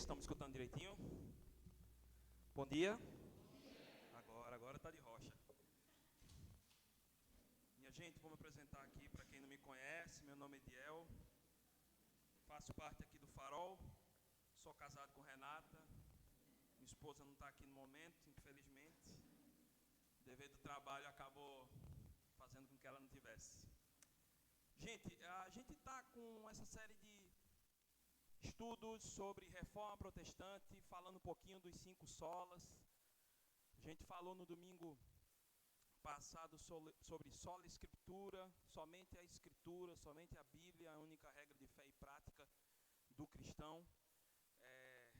Estamos escutando direitinho? Bom dia. Agora tá de rocha. Minha gente, vou me apresentar aqui para quem não me conhece. Meu nome é Diel. Faço parte aqui do Farol. Sou casado com Renata. Minha esposa não está aqui no momento, infelizmente. O dever do trabalho acabou fazendo com que ela não tivesse. Gente, a gente está com essa série de estudos sobre reforma protestante, falando um pouquinho dos 5 solas. A gente falou no domingo passado sobre sola escritura, somente a escritura, somente a Bíblia, a única regra de fé e prática do cristão.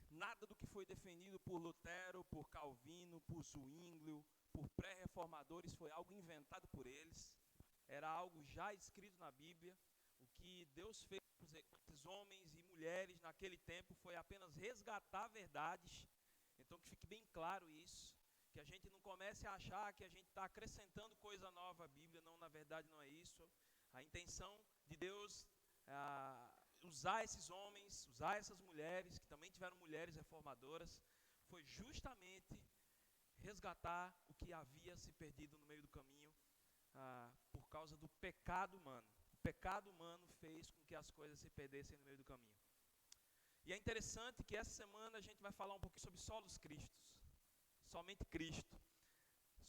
Nada do que foi defendido por Lutero, por Calvino, por Zwinglio, por pré-reformadores foi algo inventado por eles. Era algo já escrito na Bíblia. O que Deus fez com esses homens e mulheres naquele tempo foi apenas resgatar verdades. Então que fique bem claro isso, que a gente não comece a achar que a gente está acrescentando coisa nova à Bíblia. Não, na verdade não é isso. A intenção de Deus usar esses homens, usar essas mulheres, que também tiveram mulheres reformadoras, foi justamente resgatar o que havia se perdido no meio do caminho por causa do pecado humano. O pecado humano fez com que as coisas se perdessem no meio do caminho. E é interessante que essa semana a gente vai falar um pouquinho sobre solos cristos. Somente Cristo.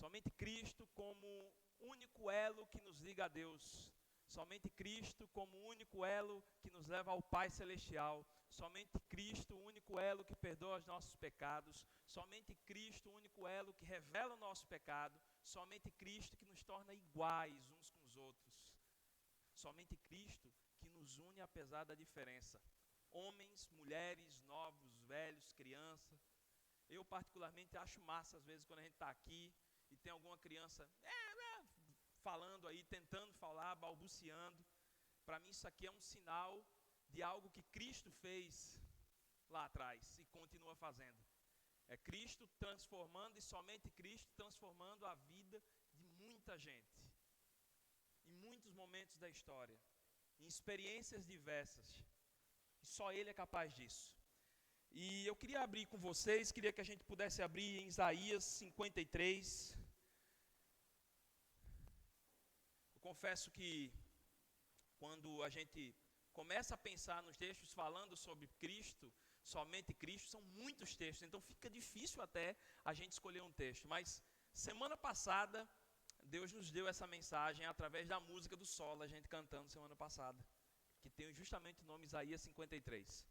Somente Cristo como único elo que nos liga a Deus. Somente Cristo como único elo que nos leva ao Pai Celestial. Somente Cristo, o único elo que perdoa os nossos pecados. Somente Cristo, o único elo que revela o nosso pecado. Somente Cristo que nos torna iguais uns com os outros. Somente Cristo que nos une apesar da diferença. Homens, mulheres, novos, velhos, crianças. Eu particularmente acho massa às vezes quando a gente está aqui e tem alguma criança falando aí, tentando falar, balbuciando. Para mim isso aqui é um sinal de algo que Cristo fez lá atrás e continua fazendo. É Cristo transformando, e somente Cristo transformando a vida de muita gente. Em muitos momentos da história, em experiências diversas. E só Ele é capaz disso. E eu queria abrir com vocês, queria que a gente pudesse abrir em Isaías 53. Eu confesso que quando a gente começa a pensar nos textos falando sobre Cristo, somente Cristo, são muitos textos, então fica difícil até a gente escolher um texto. Mas semana passada, Deus nos deu essa mensagem através da música do solo, a gente cantando semana passada, que tem justamente o nome Isaías 53.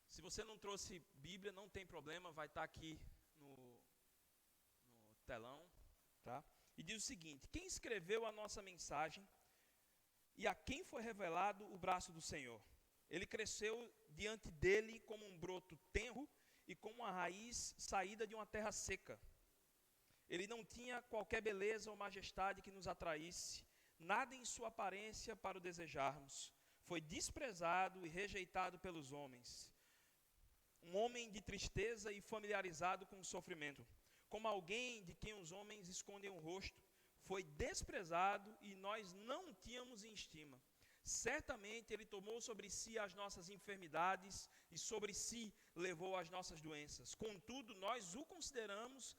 Se você não trouxe Bíblia, não tem problema, vai estar aqui no telão, tá? E diz o seguinte: quem escreveu a nossa mensagem e a quem foi revelado o braço do Senhor? Ele cresceu diante dele como um broto tenro e como uma raiz saída de uma terra seca. Ele não tinha qualquer beleza ou majestade que nos atraísse, nada em sua aparência para o desejarmos. Foi desprezado e rejeitado pelos homens. Um homem de tristeza e familiarizado com o sofrimento. Como alguém de quem os homens escondem o rosto. Foi desprezado e nós não o tínhamos em estima. Certamente Ele tomou sobre si as nossas enfermidades e sobre si levou as nossas doenças. Contudo, nós o consideramos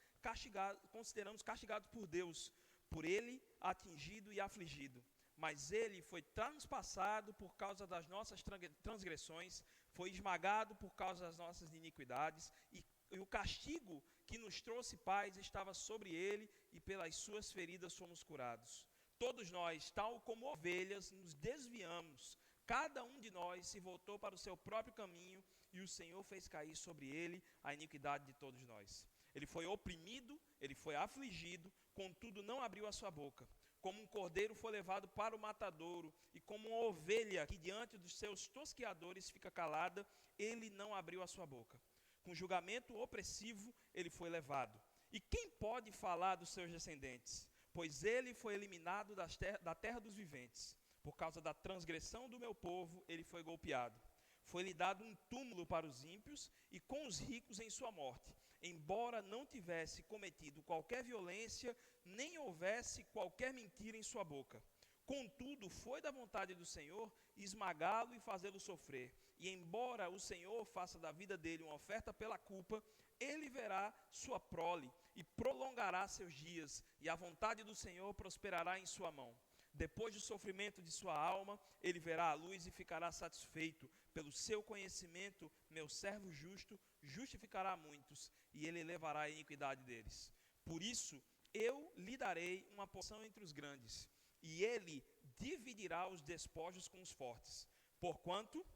castigado por Deus, por Ele atingido e afligido. Mas Ele foi transpassado por causa das nossas transgressões, foi esmagado por causa das nossas iniquidades, e o castigo que nos trouxe paz estava sobre Ele, e pelas suas feridas fomos curados. Todos nós, tal como ovelhas, nos desviamos, cada um de nós se voltou para o seu próprio caminho, e o Senhor fez cair sobre Ele a iniquidade de todos nós. Ele foi oprimido, Ele foi afligido, contudo não abriu a sua boca. Como um cordeiro foi levado para o matadouro, e como uma ovelha que diante dos seus tosqueadores fica calada, Ele não abriu a sua boca. Com julgamento opressivo, Ele foi levado. E quem pode falar dos seus descendentes? Pois Ele foi eliminado da terra dos viventes. Por causa da transgressão do meu povo, Ele foi golpeado. Foi-lhe dado um túmulo para os ímpios, e com os ricos em sua morte. Embora não tivesse cometido qualquer violência, nem houvesse qualquer mentira em sua boca. Contudo, foi da vontade do Senhor esmagá-lo e fazê-lo sofrer. E embora o Senhor faça da vida dele uma oferta pela culpa, ele verá sua prole e prolongará seus dias, e a vontade do Senhor prosperará em sua mão. Depois do sofrimento de sua alma, ele verá a luz e ficará satisfeito. Pelo seu conhecimento, meu servo justo justificará muitos, e ele levará a iniquidade deles. Por isso, eu lhe darei uma porção entre os grandes, e ele dividirá os despojos com os fortes. Porquanto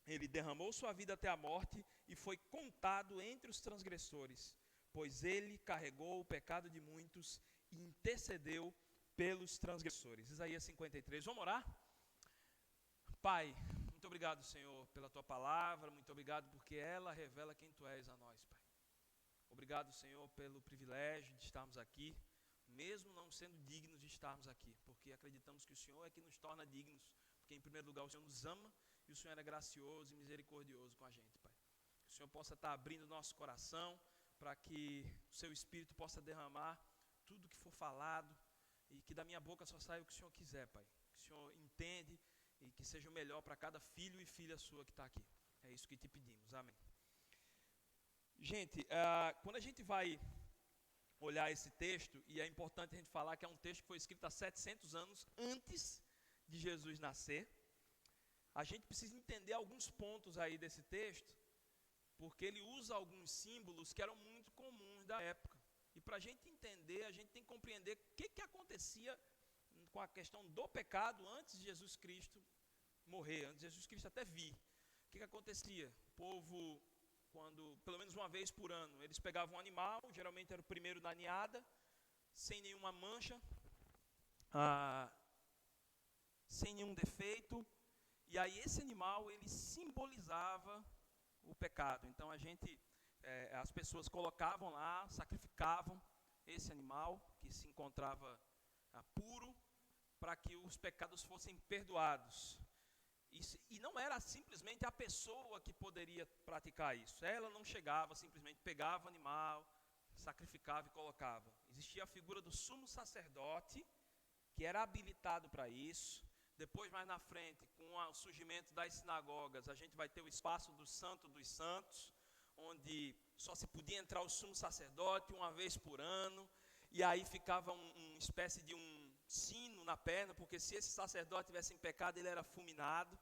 ele derramou sua vida até a morte e foi contado entre os transgressores, pois ele carregou o pecado de muitos e intercedeu pelos transgressores. Isaías 53. Vamos orar? Pai, muito obrigado, Senhor, pela tua palavra. Muito obrigado porque ela revela quem tu és a nós, Pai. Obrigado, Senhor, pelo privilégio de estarmos aqui, mesmo não sendo dignos de estarmos aqui, porque acreditamos que o Senhor é que nos torna dignos, porque em primeiro lugar o Senhor nos ama e o Senhor é gracioso e misericordioso com a gente, Pai. Que o Senhor possa estar abrindo o nosso coração para que o seu Espírito possa derramar tudo que for falado e que da minha boca só saia o que o Senhor quiser, Pai. Que o Senhor entende e que seja o melhor para cada filho e filha sua que está aqui. É isso que te pedimos, amém. Gente, quando a gente vai olhar esse texto, e é importante a gente falar que é um texto que foi escrito há 700 anos antes de Jesus nascer, a gente precisa entender alguns pontos aí desse texto, porque ele usa alguns símbolos que eram muito comuns da época. E para a gente entender, a gente tem que compreender o que acontecia com a questão do pecado antes de Jesus Cristo morrer, antes de Jesus Cristo até vir. O que acontecia? O povo, quando, pelo menos uma vez por ano, eles pegavam um animal, geralmente era o primeiro da ninhada, sem nenhuma mancha, sem nenhum defeito, e aí esse animal, ele simbolizava o pecado. Então as pessoas colocavam lá, sacrificavam esse animal que se encontrava puro, para que os pecados fossem perdoados. E não era simplesmente a pessoa que poderia praticar isso. Ela não chegava, simplesmente pegava o animal, sacrificava e colocava. Existia a figura do sumo sacerdote, que era habilitado para isso. Depois, mais na frente, com o surgimento das sinagogas, a gente vai ter o espaço do Santo dos Santos, onde só se podia entrar o sumo sacerdote uma vez por ano, e aí ficava uma espécie de um sino na perna, porque se esse sacerdote tivesse em pecado, ele era fulminado,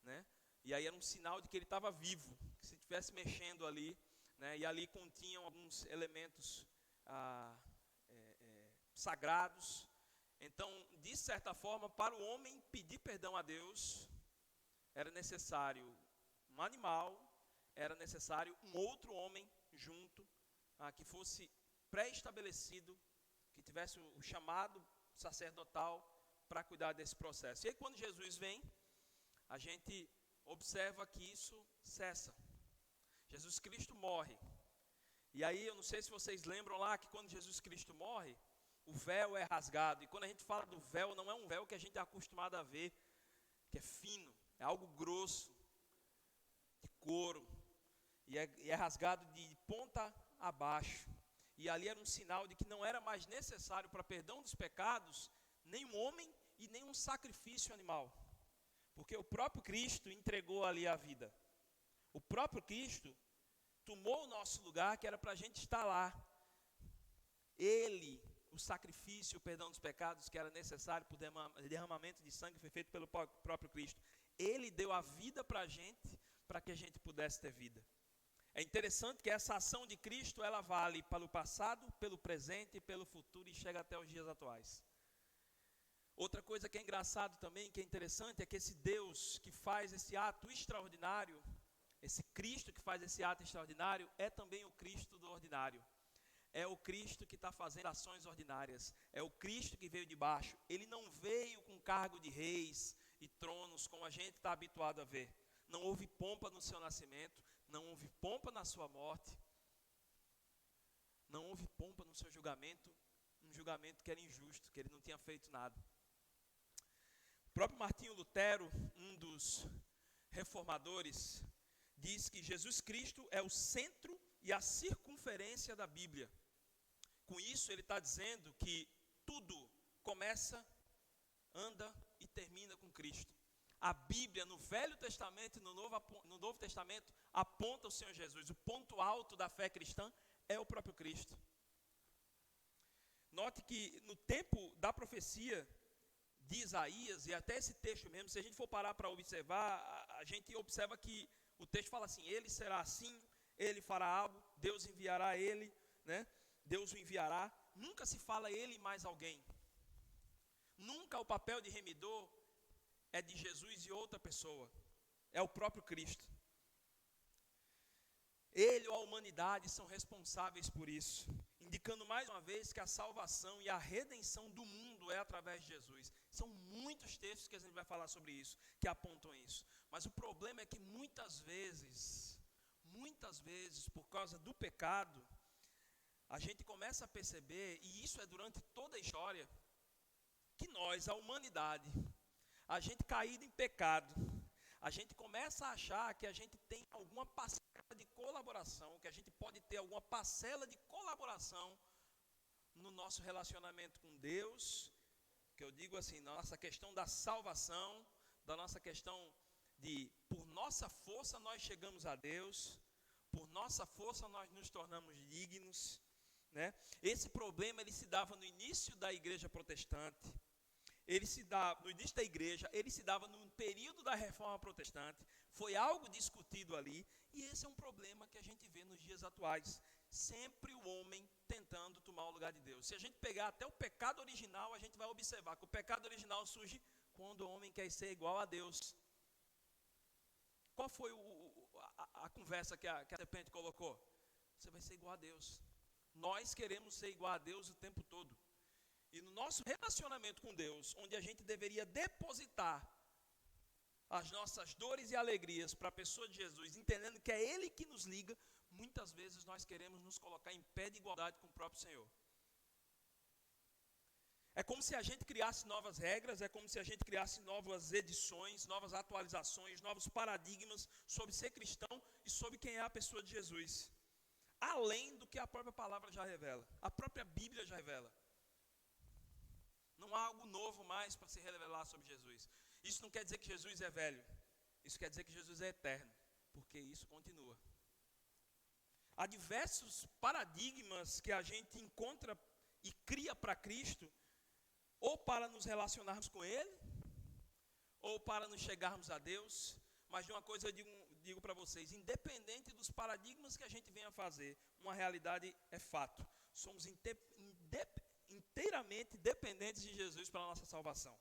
né? E aí era um sinal de que ele estava vivo, que se estivesse mexendo ali, né? E ali continham alguns elementos sagrados. Então, de certa forma, para o homem pedir perdão a Deus, era necessário um animal, era necessário um outro homem junto, que fosse pré-estabelecido, que tivesse o chamado sacerdotal para cuidar desse processo. E aí, quando Jesus vem, a gente observa que isso cessa. Jesus Cristo morre. E aí, eu não sei se vocês lembram lá que quando Jesus Cristo morre, o véu é rasgado. E quando a gente fala do véu, não é um véu que a gente é acostumado a ver, que é fino, é algo grosso, de couro, e é rasgado de ponta a baixo. E ali era um sinal de que não era mais necessário para perdão dos pecados nenhum homem e nenhum sacrifício animal, porque o próprio Cristo entregou ali a vida. O próprio Cristo tomou o nosso lugar, que era para a gente estar lá. Ele, o sacrifício, o perdão dos pecados que era necessário por derramamento de sangue, foi feito pelo próprio Cristo. Ele deu a vida para a gente, para que a gente pudesse ter vida. É interessante que essa ação de Cristo, ela vale pelo passado, pelo presente e pelo futuro, e chega até os dias atuais. Outra coisa que é engraçado também, que é interessante, é que esse Deus que faz esse ato extraordinário, esse Cristo que faz esse ato extraordinário, é também o Cristo do ordinário. É o Cristo que está fazendo ações ordinárias. É o Cristo que veio de baixo. Ele não veio com cargo de reis e tronos, como a gente está habituado a ver. Não houve pompa no seu nascimento. Não houve pompa na sua morte. Não houve pompa no seu julgamento. Um julgamento que era injusto, que ele não tinha feito nada. O próprio Martinho Lutero, um dos reformadores, diz que Jesus Cristo é o centro e a circunferência da Bíblia. Com isso, ele está dizendo que tudo começa anda e termina com Cristo. A Bíblia, no Velho Testamento e no Novo Testamento, aponta o Senhor Jesus. O ponto alto da fé cristã é o próprio Cristo. Note que no tempo da profecia de Isaías, e até esse texto mesmo, se a gente for parar para observar, a gente observa que o texto fala assim: ele será assim, ele fará algo, Deus enviará ele, né? Deus o enviará. Nunca se fala ele mais alguém. Nunca o papel de remidor é de Jesus e outra pessoa. É o próprio Cristo. Ele ou a humanidade são responsáveis por isso, indicando mais uma vez que a salvação e a redenção do mundo é através de Jesus. São muitos textos que a gente vai falar sobre isso, que apontam isso. Mas o problema é que muitas vezes, por causa do pecado, a gente começa a perceber, e isso é durante toda a história, que nós, a humanidade, a gente caído em pecado, a gente começa a achar que a gente tem alguma parcela de colaboração, que a gente pode ter alguma parcela de colaboração no nosso relacionamento com Deus, que eu digo assim, na nossa questão da salvação, da nossa questão de, por nossa força nós chegamos a Deus, por nossa força nós nos tornamos dignos, né? Esse problema ele se dava no início da igreja protestante, ele se dava no início da igreja, ele se dava no período da reforma protestante, foi algo discutido ali, e esse é um problema que a gente vê nos dias atuais. Sempre o homem tentando tomar o lugar de Deus. Se a gente pegar até o pecado original, a gente vai observar que o pecado original surge quando o homem quer ser igual a Deus. Qual foi a conversa que a serpente colocou? Você vai ser igual a Deus. Nós queremos ser igual a Deus o tempo todo. E no nosso relacionamento com Deus, onde a gente deveria depositar as nossas dores e alegrias para a pessoa de Jesus, entendendo que é Ele que nos liga, muitas vezes nós queremos nos colocar em pé de igualdade com o próprio Senhor. É como se a gente criasse novas regras, é como se a gente criasse novas edições, novas atualizações, novos paradigmas sobre ser cristão e sobre quem é a pessoa de Jesus. Além do que a própria palavra já revela, a própria Bíblia já revela. Não há algo novo mais para se revelar sobre Jesus. Isso não quer dizer que Jesus é velho. Isso quer dizer que Jesus é eterno, porque isso continua. Há diversos paradigmas que a gente encontra e cria para Cristo, ou para nos relacionarmos com Ele, ou para nos chegarmos a Deus. Mas de uma coisa eu digo para vocês, independente dos paradigmas que a gente venha fazer, uma realidade é fato. Somos inteiramente dependentes de Jesus para a nossa salvação.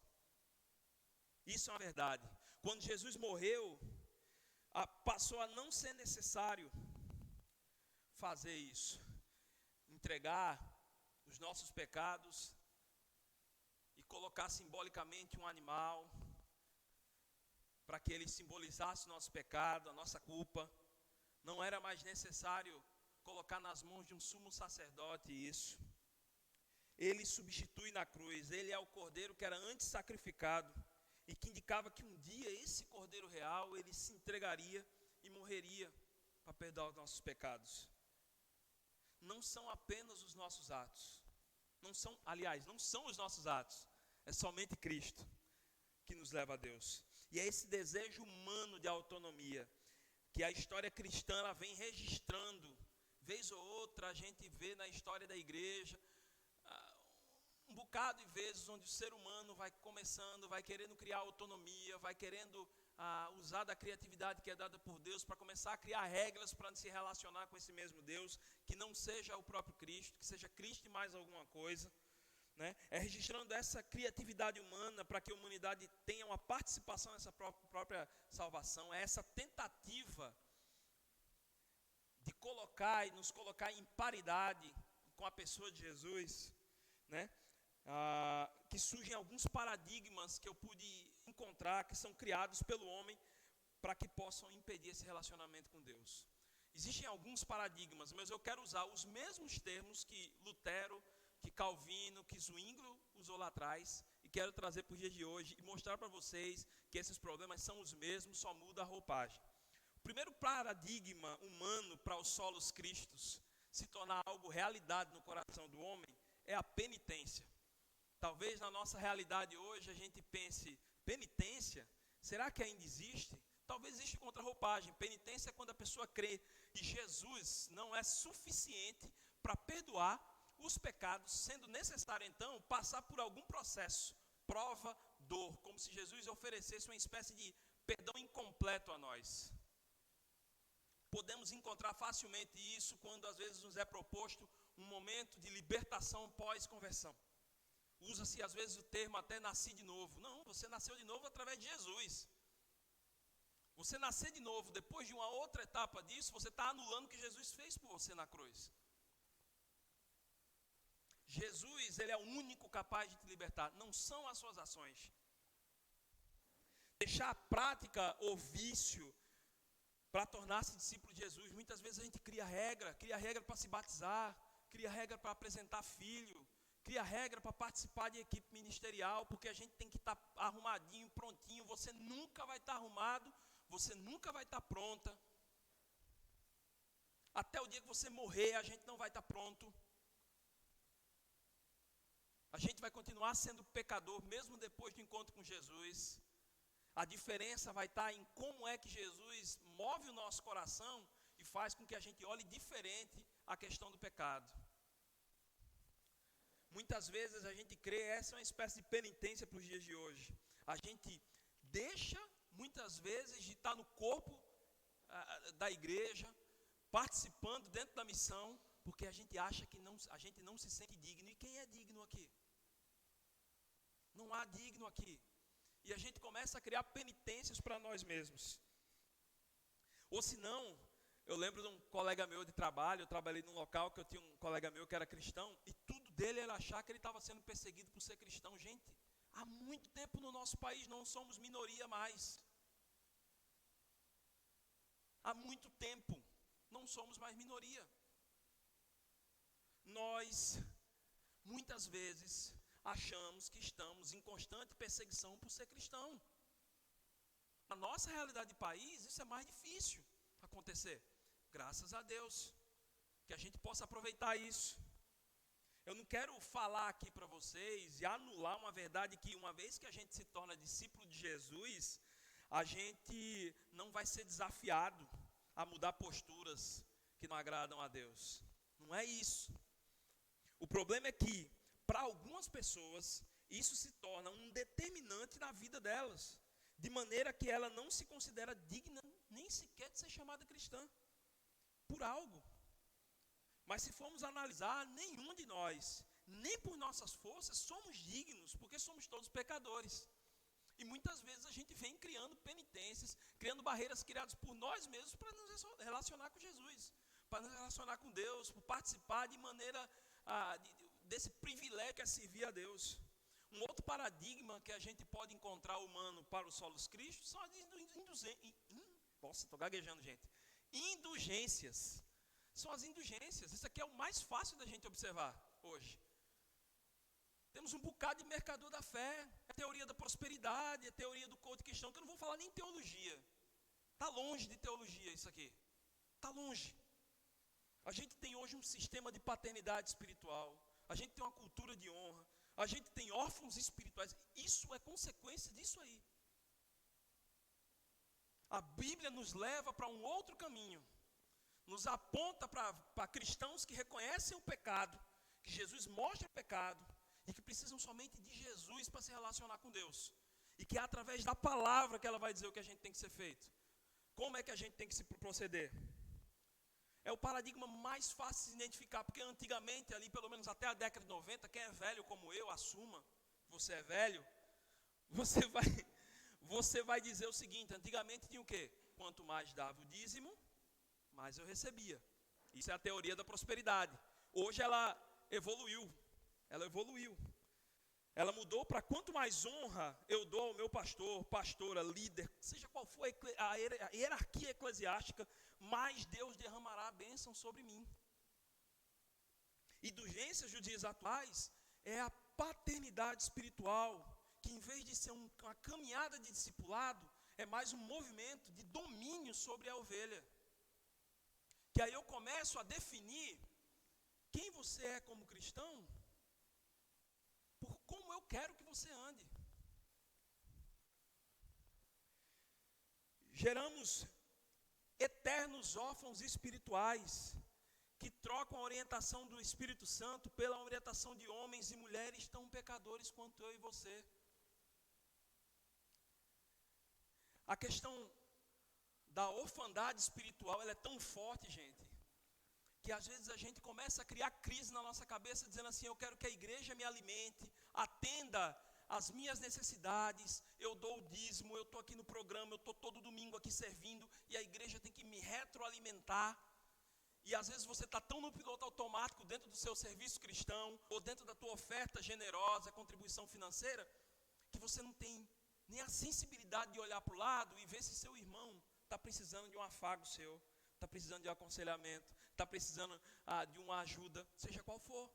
Isso é uma verdade. Quando Jesus morreu, passou a não ser necessário fazer isso. Entregar os nossos pecados e colocar simbolicamente um animal para que ele simbolizasse o nosso pecado, a nossa culpa. Não era mais necessário colocar nas mãos de um sumo sacerdote isso. Ele substitui na cruz, ele é o cordeiro que era antes sacrificado e que indicava que um dia esse cordeiro real, ele se entregaria e morreria para perdoar os nossos pecados. Não são apenas os nossos atos, não são os nossos atos, é somente Cristo que nos leva a Deus. E é esse desejo humano de autonomia que a história cristã ela vem registrando. Vez ou outra a gente vê na história da igreja um bocado de vezes onde o ser humano vai começando, vai querendo criar autonomia, vai querendo usar da criatividade que é dada por Deus para começar a criar regras para se relacionar com esse mesmo Deus, que não seja o próprio Cristo, que seja Cristo e mais alguma coisa. Né? É registrando essa criatividade humana para que a humanidade tenha uma participação nessa própria salvação. É essa tentativa de colocar e nos colocar em paridade com a pessoa de Jesus, né? Que surgem alguns paradigmas que eu pude encontrar, que são criados pelo homem para que possam impedir esse relacionamento com Deus. Existem alguns paradigmas, mas eu quero usar os mesmos termos que Lutero, que Calvino, que Zwinglio usou lá atrás, e quero trazer para os dias de hoje e mostrar para vocês que esses problemas são os mesmos, só muda a roupagem. O primeiro paradigma humano para os solos cristos se tornar algo realidade no coração do homem é a penitência. Talvez na nossa realidade hoje a gente pense, penitência, será que ainda existe? Talvez existe contrarroupagem. Penitência é quando a pessoa crê que Jesus não é suficiente para perdoar os pecados, sendo necessário então passar por algum processo, prova, dor, como se Jesus oferecesse uma espécie de perdão incompleto a nós. Podemos encontrar facilmente isso quando às vezes nos é proposto um momento de libertação pós-conversão. Usa-se às vezes o termo até nasci de novo. Não, você nasceu de novo através de Jesus. Você nascer de novo depois de uma outra etapa disso, você está anulando o que Jesus fez por você na cruz. Jesus, ele é o único capaz de te libertar, não são as suas ações. Deixar a prática ou vício para tornar-se discípulo de Jesus, muitas vezes a gente cria regra para se batizar, cria regra para apresentar filho, cria regra para participar de equipe ministerial, porque a gente tem que estar arrumadinho, prontinho. Você nunca vai estar arrumado, você nunca vai estar pronta. Até o dia que você morrer, a gente não vai estar pronto. A gente vai continuar sendo pecador, mesmo depois do encontro com Jesus. A diferença vai estar em como é que Jesus move o nosso coração e faz com que a gente olhe diferente a questão do pecado. Muitas vezes a gente crê, essa é uma espécie de penitência para os dias de hoje. A gente deixa, muitas vezes, de estar no corpo da igreja, participando dentro da missão, porque a gente acha que a gente não se sente digno. E quem é digno aqui? Não há digno aqui. E a gente começa a criar penitências para nós mesmos. Ou se não, eu lembro de um colega meu de trabalho, eu trabalhei num local que eu tinha um colega meu que era cristão, e tudo dele era achar que ele estava sendo perseguido por ser cristão. Gente, há muito tempo no nosso país não somos minoria mais. Há muito tempo não somos mais minoria. Nós, muitas vezes, achamos que estamos em constante perseguição por ser cristão. Na nossa realidade de país, isso é mais difícil acontecer. Graças a Deus, que a gente possa aproveitar isso. Eu não quero falar aqui para vocês e anular uma verdade que uma vez que a gente se torna discípulo de Jesus, a gente não vai ser desafiado a mudar posturas que não agradam a Deus. Não é isso. O problema é que, para algumas pessoas, isso se torna um determinante na vida delas, de maneira que ela não se considera digna nem sequer de ser chamada cristã, por algo. Mas se formos analisar, nenhum de nós, nem por nossas forças, somos dignos, porque somos todos pecadores. E muitas vezes a gente vem criando penitências, criando barreiras criadas por nós mesmos para nos relacionar com Jesus, para nos relacionar com Deus, para participar de maneira desse privilégio que é servir a Deus. Um outro paradigma que a gente pode encontrar humano para os solos Cristo são as indulgências. São as indulgências. Isso aqui é o mais fácil da gente observar hoje. Temos um bocado de mercador da fé, a teoria da prosperidade, a teoria do coach cristão, que eu não vou falar nem teologia. Está longe de teologia isso aqui. Está longe. A gente tem hoje um sistema de paternidade espiritual. A gente tem uma cultura de honra. A gente tem órfãos espirituais. Isso é consequência disso aí. A Bíblia nos leva para um outro caminho. Nos aponta para cristãos que reconhecem o pecado, que Jesus mostra o pecado e que precisam somente de Jesus para se relacionar com Deus. E que é através da palavra que ela vai dizer o que a gente tem que ser feito. Como é que a gente tem que se proceder? É o paradigma mais fácil de se identificar, porque antigamente, ali pelo menos até a década de 90, quem é velho como eu, assuma, você é velho, você vai dizer o seguinte: antigamente tinha o quê? Quanto mais dava o dízimo, mais eu recebia. Isso é a teoria da prosperidade. Hoje ela evoluiu. Ela mudou para quanto mais honra eu dou ao meu pastor, pastora, líder, seja qual for a hierarquia eclesiástica, mais Deus derramará a bênção sobre mim. Indulgências dos dias atuais é a paternidade espiritual, que em vez de ser uma caminhada de discipulado, é mais um movimento de domínio sobre a ovelha. Que aí eu começo a definir quem você é como cristão por como eu quero que você ande. Geramos eternos órfãos espirituais que trocam a orientação do Espírito Santo pela orientação de homens e mulheres tão pecadores quanto eu e você. A questão da orfandade espiritual, ela é tão forte, gente, que às vezes a gente começa a criar crise na nossa cabeça, dizendo assim: eu quero que a igreja me alimente, atenda as minhas necessidades, eu dou o dízimo, eu estou aqui no programa, eu estou todo domingo aqui servindo, e a igreja tem que me retroalimentar. E às vezes você está tão no piloto automático dentro do seu serviço cristão, ou dentro da tua oferta generosa, contribuição financeira, que você não tem nem a sensibilidade de olhar para o lado e ver se seu irmão está precisando de um afago seu, está precisando de um aconselhamento, está precisando de uma ajuda, seja qual for.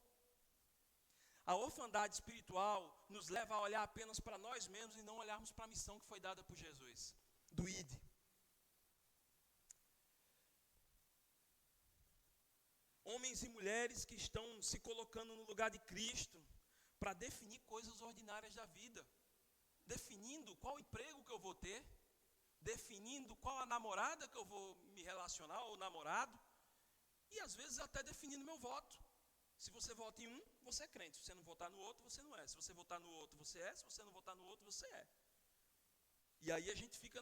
A orfandade espiritual nos leva a olhar apenas para nós mesmos e não olharmos para a missão que foi dada por Jesus, do ID. Homens e mulheres que estão se colocando no lugar de Cristo para definir coisas ordinárias da vida, definindo qual emprego que eu vou ter, definindo qual a namorada que eu vou me relacionar, ou namorado, e às vezes até definindo meu voto. Se você vota em um, você é crente. Se você não votar no outro, você não é. Se você votar no outro, você é. Se você não votar no outro, você é. E aí a gente fica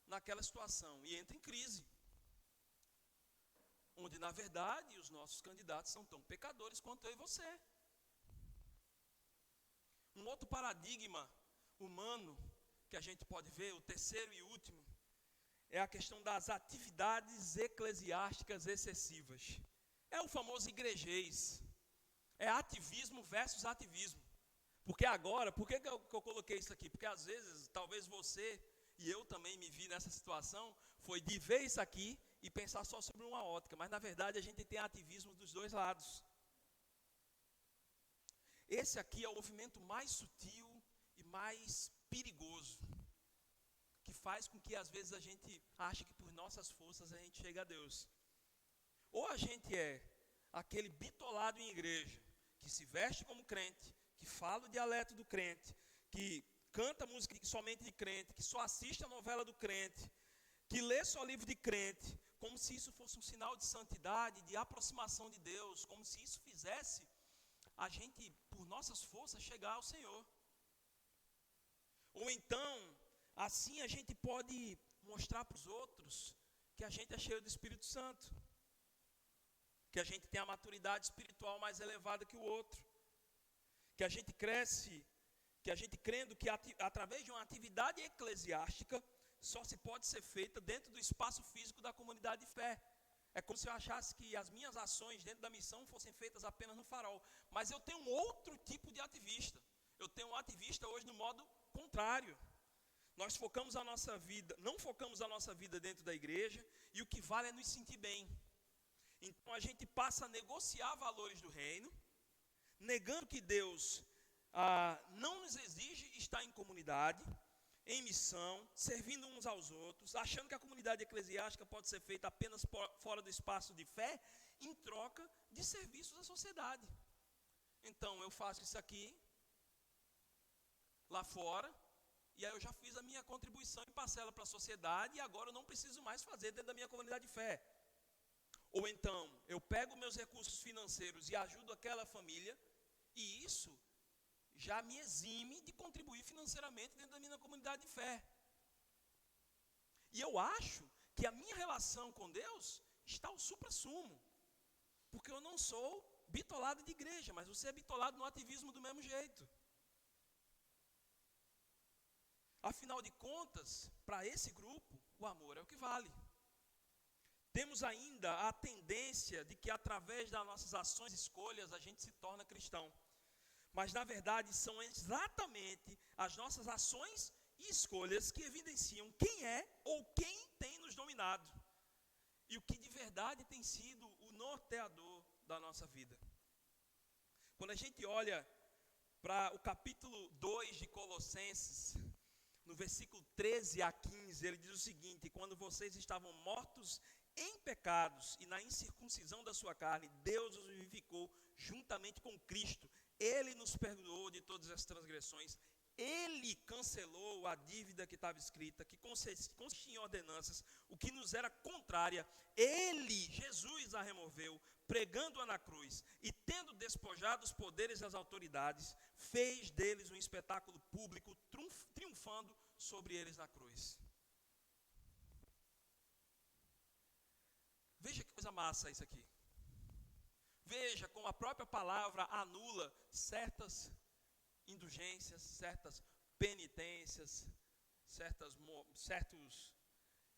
naquela situação e entra em crise. Onde, na verdade, os nossos candidatos são tão pecadores quanto eu e você. Um outro paradigma humano que a gente pode ver, o terceiro e último, é a questão das atividades eclesiásticas excessivas. É o famoso igrejês. É ativismo versus ativismo. Porque agora, por que eu coloquei isso aqui? Porque às vezes, talvez você e eu também me vi nessa situação, foi de ver isso aqui e pensar só sobre uma ótica. Mas na verdade a gente tem ativismo dos dois lados. Esse aqui é o movimento mais sutil e mais perigoso, que faz com que às vezes a gente ache que por nossas forças a gente chega a Deus. Ou a gente é aquele bitolado em igreja, que se veste como crente, que fala o dialeto do crente, que canta música somente de crente, que só assiste a novela do crente, que lê só livro de crente, como se isso fosse um sinal de santidade, de aproximação de Deus, como se isso fizesse a gente, por nossas forças, chegar ao Senhor. Ou então, assim a gente pode mostrar para os outros que a gente é cheio do Espírito Santo, que a gente tem a maturidade espiritual mais elevada que o outro, que a gente cresce, que a gente crendo que através de uma atividade eclesiástica só se pode ser feita dentro do espaço físico da comunidade de fé. É como se eu achasse que as minhas ações dentro da missão fossem feitas apenas no farol. Mas eu tenho um outro tipo de ativista. Eu tenho um ativista hoje no modo contrário. Nós focamos a nossa vida, não focamos a nossa vida dentro da igreja, e o que vale é nos sentir bem. Então a gente passa a negociar valores do reino, negando que Deus não nos exige estar em comunidade, em missão, servindo uns aos outros, achando que a comunidade eclesiástica pode ser feita apenas fora do espaço de fé, em troca de serviços à sociedade. Então eu faço isso aqui, lá fora, e aí eu já fiz a minha contribuição em parcela para a sociedade, e agora eu não preciso mais fazer dentro da minha comunidade de fé. Ou então, eu pego meus recursos financeiros e ajudo aquela família, e isso já me exime de contribuir financeiramente dentro da minha comunidade de fé. E eu acho que a minha relação com Deus está ao supra-sumo, porque eu não sou bitolado de igreja, mas você é bitolado no ativismo do mesmo jeito. Afinal de contas, para esse grupo, o amor é o que vale. Temos ainda a tendência de que através das nossas ações e escolhas a gente se torna cristão. Mas na verdade são exatamente as nossas ações e escolhas que evidenciam quem é ou quem tem nos dominado. E o que de verdade tem sido o norteador da nossa vida. Quando a gente olha para o capítulo 2 de Colossenses, no versículo 13 a 15, ele diz o seguinte: quando vocês estavam mortos em pecados e na incircuncisão da sua carne, Deus os vivificou juntamente com Cristo. Ele nos perdoou de todas as transgressões. Ele cancelou a dívida que estava escrita, que consistia em ordenanças, o que nos era contrária. Ele, Jesus, a removeu, pregando-a na cruz. E tendo despojado os poderes e as autoridades, fez deles um espetáculo público, triunfando sobre eles na cruz. Veja que coisa massa isso aqui. Veja como a própria palavra anula certas indulgências, certas penitências, certos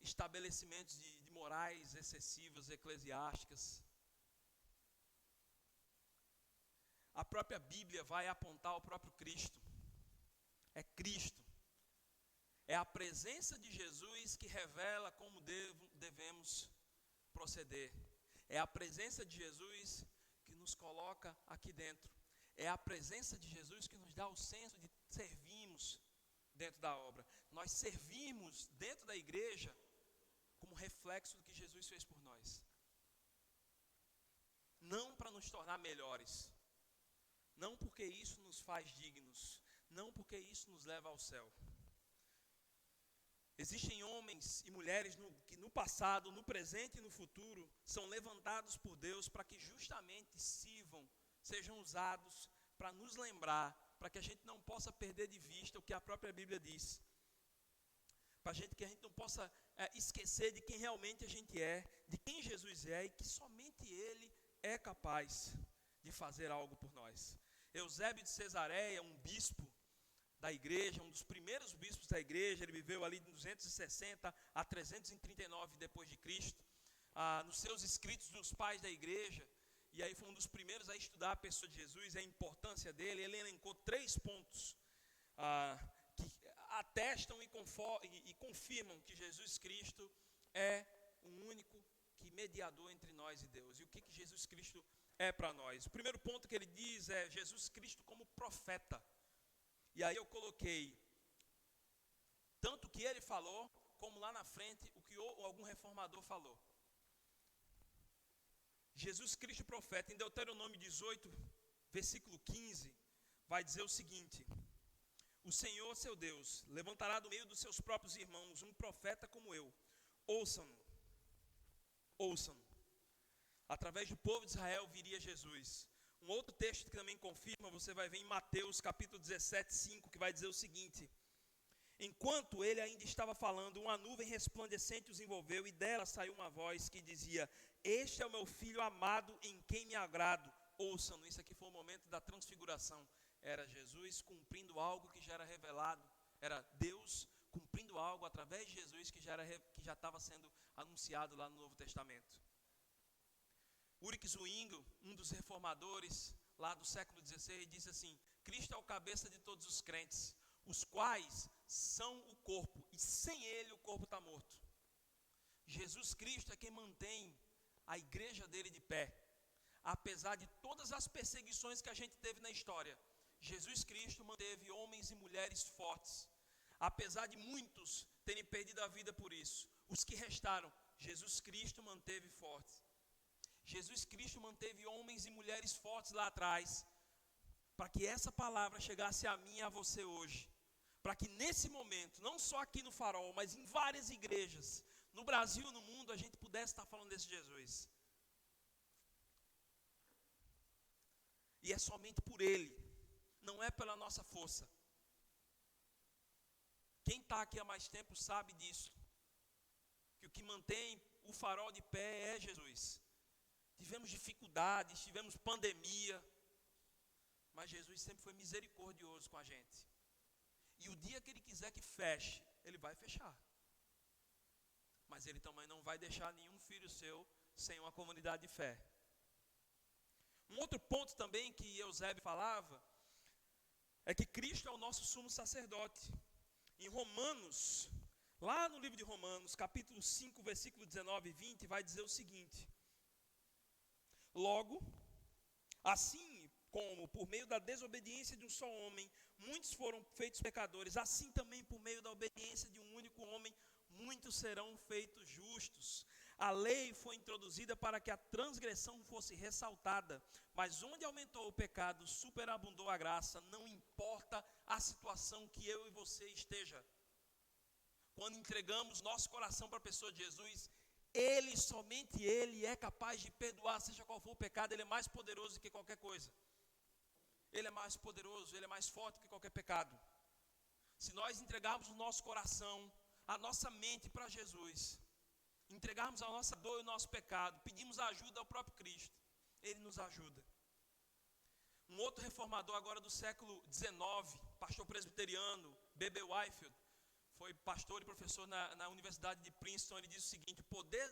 estabelecimentos de morais excessivas, eclesiásticas. A própria Bíblia vai apontar o próprio Cristo. É Cristo. É a presença de Jesus que revela como devemos proceder. É a presença de Jesus que nos coloca aqui dentro. É a presença de Jesus que nos dá o senso de servirmos dentro da obra. Nós servimos dentro da igreja como reflexo do que Jesus fez por nós. Não para nos tornar melhores. Não porque isso nos faz dignos. Não porque isso nos leva ao céu. Existem homens e mulheres que no passado, no presente e no futuro são levantados por Deus para que justamente sejam usados para nos lembrar, para que a gente não possa perder de vista o que a própria Bíblia diz. Para que a gente não possa esquecer de quem realmente a gente é, de quem Jesus é e que somente Ele é capaz de fazer algo por nós. Eusébio de Cesareia, um bispo da igreja, um dos primeiros bispos da igreja, ele viveu ali de 260 a 339 depois de Cristo, nos seus escritos dos pais da igreja, e aí foi um dos primeiros a estudar a pessoa de Jesus, a importância dele. Ele elencou 3 pontos que atestam e confirmam que Jesus Cristo é o único mediador entre nós e Deus. E o que Jesus Cristo é para nós? O primeiro ponto que ele diz é Jesus Cristo como profeta. E aí eu coloquei tanto o que ele falou, como lá na frente o que algum reformador falou. Jesus Cristo profeta, em Deuteronômio 18, versículo 15, vai dizer o seguinte: o Senhor, seu Deus, levantará do meio dos seus próprios irmãos um profeta como eu. Ouçam-no. Ouçam-no. Através do povo de Israel viria Jesus. Um outro texto que também confirma, você vai ver em Mateus capítulo 17, 5, que vai dizer o seguinte: enquanto ele ainda estava falando, uma nuvem resplandecente os envolveu e dela saiu uma voz que dizia: este é o meu filho amado em quem me agrado. Ouçam-no. Isso aqui foi o momento da transfiguração. Era Jesus cumprindo algo que já era revelado. Era Deus cumprindo algo através de Jesus que já estava sendo anunciado lá no Novo Testamento. Ulrich Zwingli, um dos reformadores lá do século XVI, disse assim: Cristo é o cabeça de todos os crentes, os quais são o corpo, e sem ele o corpo está morto. Jesus Cristo é quem mantém a igreja dele de pé. Apesar de todas as perseguições que a gente teve na história, Jesus Cristo manteve homens e mulheres fortes. Apesar de muitos terem perdido a vida por isso, os que restaram, Jesus Cristo manteve fortes. Jesus Cristo manteve homens e mulheres fortes lá atrás, para que essa palavra chegasse a mim e a você hoje. Para que nesse momento, não só aqui no Farol, mas em várias igrejas, no Brasil e no mundo, a gente pudesse estar falando desse Jesus. E é somente por Ele, não é pela nossa força. Quem está aqui há mais tempo sabe disso, que o que mantém o Farol de pé é Jesus. Tivemos dificuldades, tivemos pandemia, mas Jesus sempre foi misericordioso com a gente. E o dia que Ele quiser que feche, Ele vai fechar. Mas Ele também não vai deixar nenhum filho seu sem uma comunidade de fé. Um outro ponto também que Eusébio falava é que Cristo é o nosso sumo sacerdote. Em Romanos, lá no livro de Romanos, capítulo 5, versículo 19 e 20, vai dizer o seguinte: logo, assim como por meio da desobediência de um só homem, muitos foram feitos pecadores, assim também por meio da obediência de um único homem, muitos serão feitos justos. A lei foi introduzida para que a transgressão fosse ressaltada, mas onde aumentou o pecado, superabundou a graça, não importa a situação que eu e você esteja. Quando entregamos nosso coração para a pessoa de Jesus, Ele, somente Ele é capaz de perdoar, seja qual for o pecado. Ele é mais poderoso do que qualquer coisa. Ele é mais poderoso, Ele é mais forte que qualquer pecado. Se nós entregarmos o nosso coração, a nossa mente para Jesus, entregarmos a nossa dor e o nosso pecado, pedimos ajuda ao próprio Cristo, Ele nos ajuda. Um outro reformador agora do século XIX, pastor presbiteriano, B.B. Whitefield, foi pastor e professor na Universidade de Princeton. Ele diz o seguinte: o poder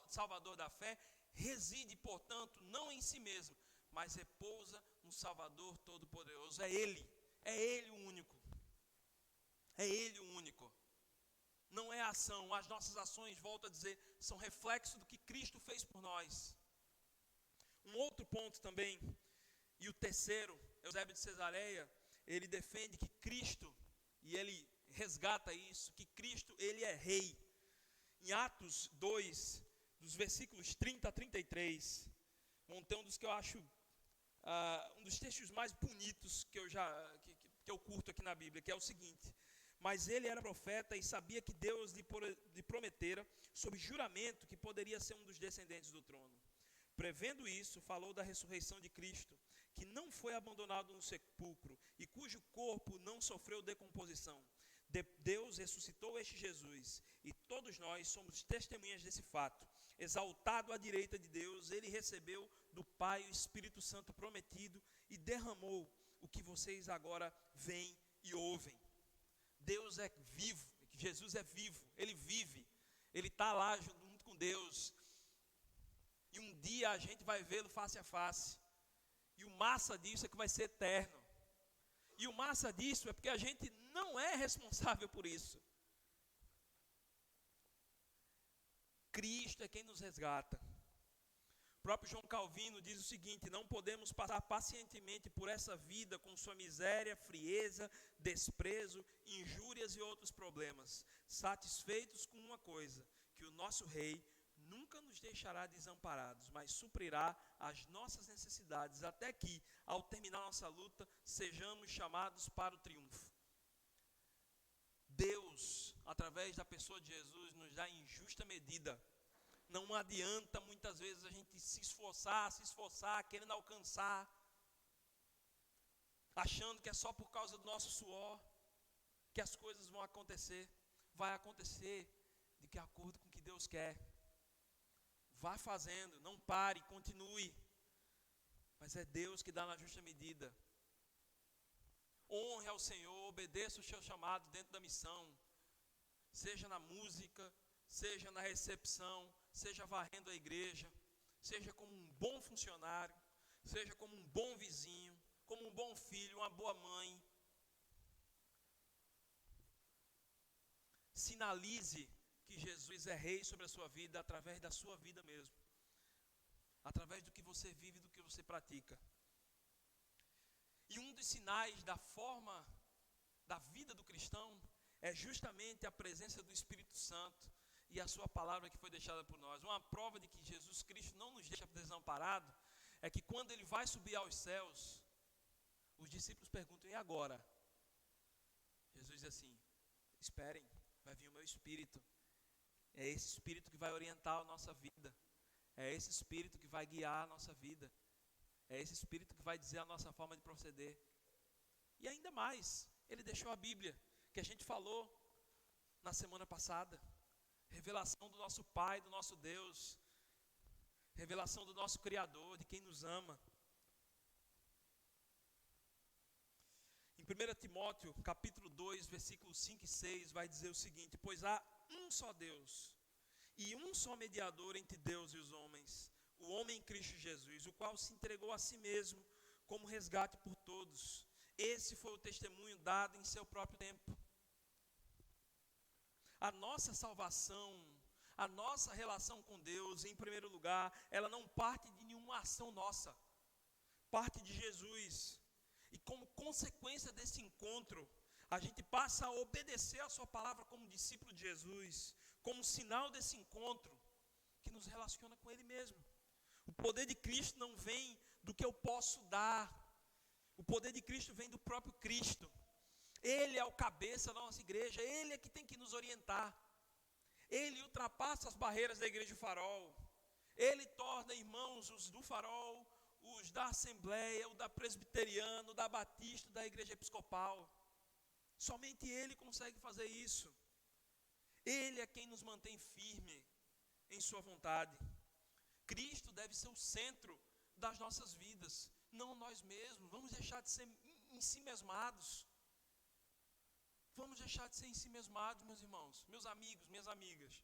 salvador da fé reside, portanto, não em si mesmo, mas repousa no Salvador Todo-Poderoso. É Ele o único. É Ele o único. Não é a ação. As nossas ações, volto a dizer, são reflexo do que Cristo fez por nós. Um outro ponto também, e o terceiro, Eusébio de Cesareia, ele defende que Cristo, e ele resgata isso, que Cristo, ele é rei. Em Atos 2, dos versículos 30 a 33, um dos que eu acho um dos textos mais bonitos que eu curto aqui na Bíblia, que é o seguinte: mas ele era profeta e sabia que Deus lhe prometera, sob juramento, que poderia ser um dos descendentes do trono. Prevendo isso, falou da ressurreição de Cristo, que não foi abandonado no sepulcro e cujo corpo não sofreu decomposição. Deus ressuscitou este Jesus, e todos nós somos testemunhas desse fato. Exaltado à direita de Deus, ele recebeu do Pai o Espírito Santo prometido e derramou o que vocês agora veem e ouvem. Deus é vivo, Jesus é vivo, Ele vive, Ele está lá junto com Deus. E um dia a gente vai vê-lo face a face. E o massa disso é que vai ser eterno. E o massa disso é porque a gente não é responsável por isso. Cristo é quem nos resgata. O próprio João Calvino diz o seguinte: não podemos passar pacientemente por essa vida com sua miséria, frieza, desprezo, injúrias e outros problemas, satisfeitos com uma coisa, que o nosso Rei nunca nos deixará desamparados, mas suprirá as nossas necessidades, até que, ao terminar nossa luta, sejamos chamados para o triunfo. Deus, através da pessoa de Jesus, nos dá em justa medida. Não adianta muitas vezes a gente se esforçar, querendo alcançar, achando que é só por causa do nosso suor que as coisas vão acontecer. Vai acontecer de acordo com o que Deus quer. Vá fazendo, não pare, continue. Mas é Deus que dá na justa medida. Honre ao Senhor, obedeça o seu chamado dentro da missão. Seja na música, seja na recepção, seja varrendo a igreja, seja como um bom funcionário, seja como um bom vizinho, como um bom filho, uma boa mãe. Sinalize que Jesus é rei sobre a sua vida através da sua vida mesmo. Através do que você vive, do que você pratica. E um dos sinais da forma da vida do cristão é justamente a presença do Espírito Santo e a sua palavra que foi deixada por nós. Uma prova de que Jesus Cristo não nos deixa desamparado é que quando ele vai subir aos céus, os discípulos perguntam: e agora? Jesus diz assim: esperem, vai vir o meu Espírito. É esse Espírito que vai orientar a nossa vida. É esse Espírito que vai guiar a nossa vida. É esse Espírito que vai dizer a nossa forma de proceder. E ainda mais, ele deixou a Bíblia, que a gente falou na semana passada. Revelação do nosso Pai, do nosso Deus. Revelação do nosso Criador, de quem nos ama. Em 1 Timóteo, capítulo 2, versículos 5 e 6, vai dizer o seguinte: pois há um só Deus, e um só mediador entre Deus e os homens, o homem Cristo Jesus, o qual se entregou a si mesmo como resgate por todos. Esse foi o testemunho dado em seu próprio tempo. A nossa salvação, a nossa relação com Deus, em primeiro lugar, ela não parte de nenhuma ação nossa, parte de Jesus. E como consequência desse encontro, a gente passa a obedecer a sua palavra como discípulo de Jesus, como sinal desse encontro. que nos relaciona com Ele mesmo. O poder de Cristo não vem do que eu posso dar. O poder de Cristo vem do próprio Cristo. Ele é o cabeça da nossa igreja, Ele é que tem que nos orientar. Ele ultrapassa as barreiras da igreja Farol. Ele torna irmãos os do Farol, os da Assembleia, o da Presbiteriana, o da Batista, da Igreja Episcopal. Somente Ele consegue fazer isso. Ele é quem nos mantém firme em sua vontade. Cristo deve ser o centro das nossas vidas, não nós mesmos. Vamos deixar de ser ensimesmados. Vamos deixar de ser ensimesmados, meus irmãos, meus amigos, minhas amigas.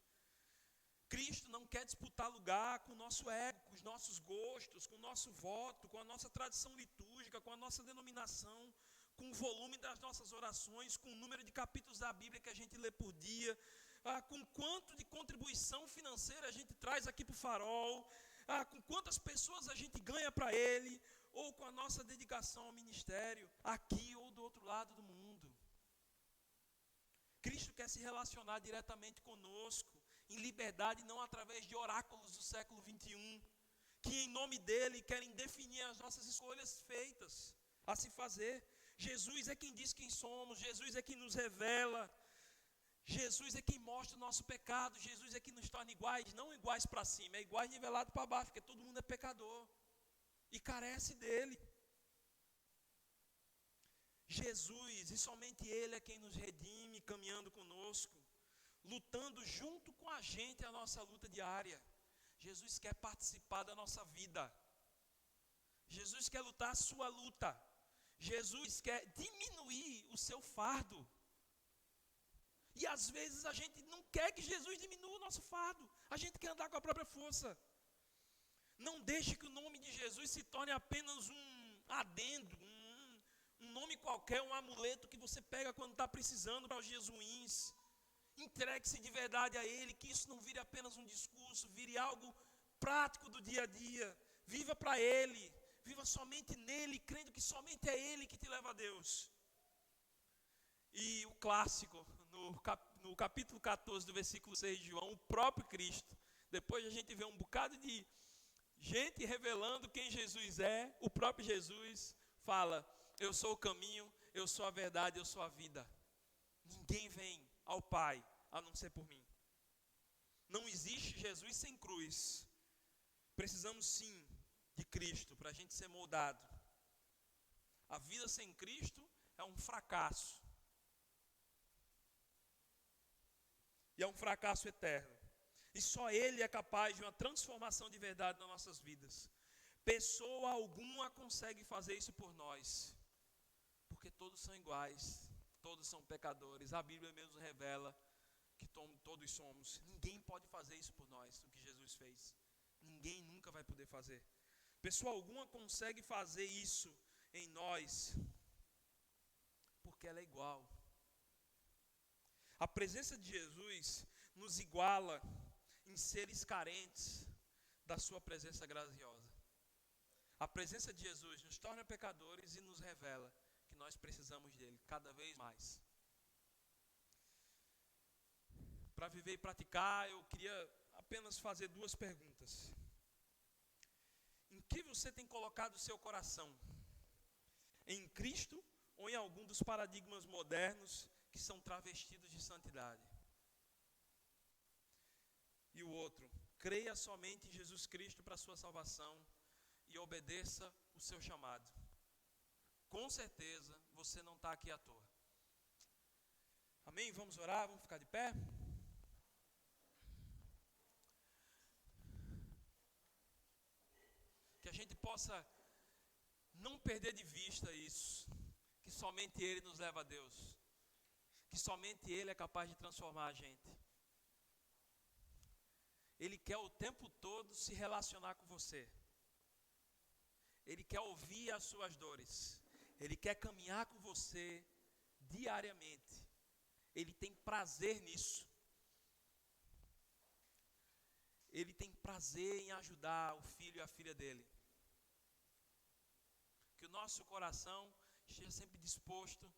Cristo não quer disputar lugar com o nosso ego, com os nossos gostos, com o nosso voto, com a nossa tradição litúrgica, com a nossa denominação, com o volume das nossas orações, com o número de capítulos da Bíblia que a gente lê por dia, com quanto de contribuição financeira a gente traz aqui para o Farol, com quantas pessoas a gente ganha para Ele, ou com a nossa dedicação ao ministério, aqui ou do outro lado do mundo. Cristo quer se relacionar diretamente conosco, em liberdade, não através de oráculos do século 21, que em nome dele querem definir as nossas escolhas feitas a se fazer. Jesus é quem diz quem somos, Jesus é quem nos revela, Jesus é quem mostra o nosso pecado, Jesus é quem nos torna iguais, não iguais para cima, é iguais nivelado para baixo, porque todo mundo é pecador e carece dele. Jesus, e somente Ele é quem nos redime, caminhando conosco, lutando junto com a gente a nossa luta diária. Jesus quer participar da nossa vida. Jesus quer lutar a sua luta. Jesus quer diminuir o seu fardo. E às vezes a gente não quer que Jesus diminua o nosso fardo. A gente quer andar com a própria força. Não deixe que o nome de Jesus se torne apenas um adendo, um nome qualquer, um amuleto que você pega quando está precisando para os dias ruins. Entregue-se de verdade a Ele, que isso não vire apenas um discurso, vire algo prático do dia a dia. Viva para Ele, viva somente nele, crendo que somente é Ele que te leva a Deus. E o clássico, no capítulo 14 do versículo 6 de João, o próprio Cristo, depois a gente vê um bocado de gente revelando quem Jesus é, o próprio Jesus fala: eu sou o caminho, eu sou a verdade, eu sou a vida. Ninguém vem ao Pai a não ser por mim. Não existe Jesus sem cruz. Precisamos sim de Cristo para a gente ser moldado. A vida sem Cristo é um fracasso. E é um fracasso eterno. E só Ele é capaz de uma transformação de verdade nas nossas vidas. Pessoa alguma consegue fazer isso por nós. Porque todos são iguais. Todos são pecadores. A Bíblia mesmo revela que todos somos. Ninguém pode fazer isso por nós, o que Jesus fez. Ninguém nunca vai poder fazer. Pessoa alguma consegue fazer isso em nós, porque ela é igual. A presença de Jesus nos iguala em seres carentes da sua presença graciosa. A presença de Jesus nos torna pecadores e nos revela que nós precisamos dele cada vez mais. Para viver e praticar, eu queria apenas fazer 2 perguntas. Em que você tem colocado o seu coração? Em Cristo ou em algum dos paradigmas modernos que são travestidos de santidade? E o outro, creia somente em Jesus Cristo para a sua salvação e obedeça o seu chamado. Com certeza, você não está aqui à toa. Amém? Vamos orar, vamos ficar de pé? Que a gente possa não perder de vista isso, que somente Ele nos leva a Deus, que somente Ele é capaz de transformar a gente. Ele quer o tempo todo se relacionar com você. Ele quer ouvir as suas dores. Ele quer caminhar com você diariamente. Ele tem prazer nisso. Ele tem prazer em ajudar o filho e a filha dele. Que o nosso coração esteja sempre disposto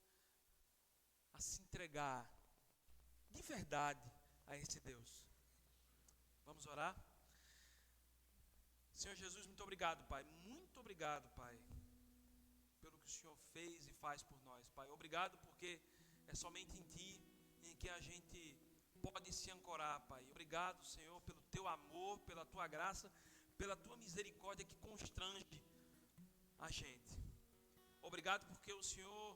a se entregar de verdade a esse Deus. Vamos orar? Senhor Jesus, muito obrigado, Pai. Muito obrigado, Pai, pelo que o Senhor fez e faz por nós, Pai. Obrigado porque é somente em Ti em que a gente pode se ancorar, Pai. Obrigado, Senhor, pelo Teu amor, pela Tua graça, pela Tua misericórdia que constrange a gente. Obrigado porque o Senhor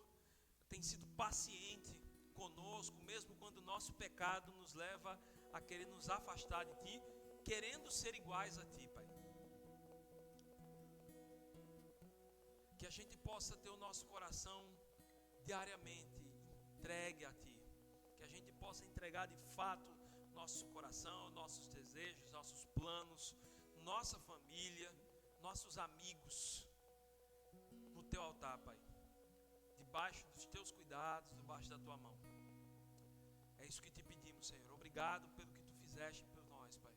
tem sido paciente conosco, mesmo quando o nosso pecado nos leva a querer nos afastar de Ti, querendo ser iguais a Ti, Pai. Que a gente possa ter o nosso coração diariamente entregue a Ti. Que a gente possa entregar de fato nosso coração, nossos desejos, nossos planos, nossa família, nossos amigos no Teu altar, Pai. Debaixo dos Teus cuidados, debaixo da Tua mão. É isso que te pedimos, Senhor. Obrigado pelo que Tu fizeste por nós, Pai.